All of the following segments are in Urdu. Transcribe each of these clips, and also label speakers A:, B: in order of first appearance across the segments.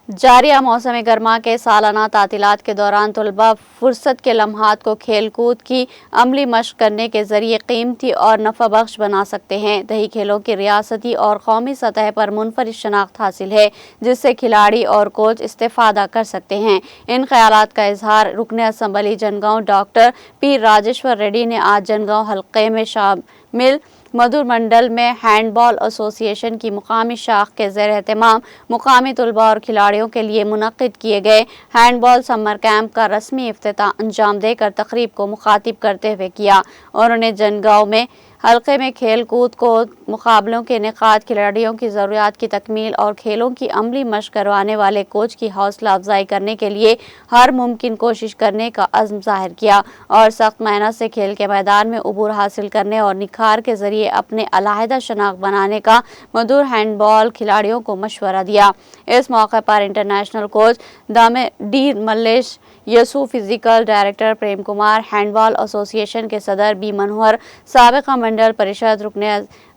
A: جاریہ موسم گرما کے سالانہ تعطیلات کے دوران طلباء فرصت کے لمحات کو کھیل کود کی عملی مشق کرنے کے ذریعے قیمتی اور نفع بخش بنا سکتے ہیں۔ دیہی کھیلوں کی ریاستی اور قومی سطح پر منفرد شناخت حاصل ہے، جس سے کھلاڑی اور کوچ استفادہ کر سکتے ہیں۔ ان خیالات کا اظہار رکن اسمبلی جنگاؤں ڈاکٹر پی راجیشور ریڈی نے آج جنگاؤں حلقے میں شامل مدھور منڈل میں ہینڈ بال ایسوسی ایشن کی مقامی شاخ کے زیر اہتمام مقامی طلباء اور کھلاڑیوں کے لیے منعقد کیے گئے ہینڈ بال سمر کیمپ کا رسمی افتتاح انجام دے کر تقریب کو مخاطب کرتے ہوئے کیا۔ انہوں نے جنگاؤں میں حلقے میں کھیل کود کو مقابلوں کے انعقاد، کھلاڑیوں کی ضروریات کی تکمیل اور کھیلوں کی عملی مشق کروانے والے کوچ کی حوصلہ افزائی کرنے کے لیے ہر ممکن کوشش کرنے کا عزم ظاہر کیا اور سخت محنت سے کھیل کے میدان میں عبور حاصل کرنے اور نکھار کے ذریعے اپنے علیحدہ شناخت بنانے کا مدھور ہینڈ بال کھلاڑیوں کو مشورہ دیا۔ اس موقع پر انٹرنیشنل کوچ ڈی ملیش یسو، physical director Prem Kumar, hand ball association کے صدر بی منوہر، سابق منڈل پریشد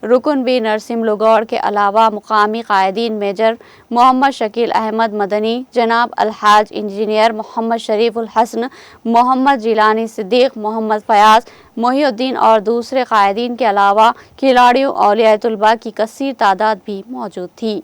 A: رکن بی نرسم لوگوڑ کے علاوہ مقامی قائدین میجر محمد شکیل احمد مدنی، جناب الحاج انجینئر محمد شریف الحسن، محمد جیلانی صدیق، محمد فیاض محی الدین اور دوسرے قائدین کے علاوہ کھلاڑیوں، اولیاء طلباء کی کثیر تعداد بھی موجود تھی۔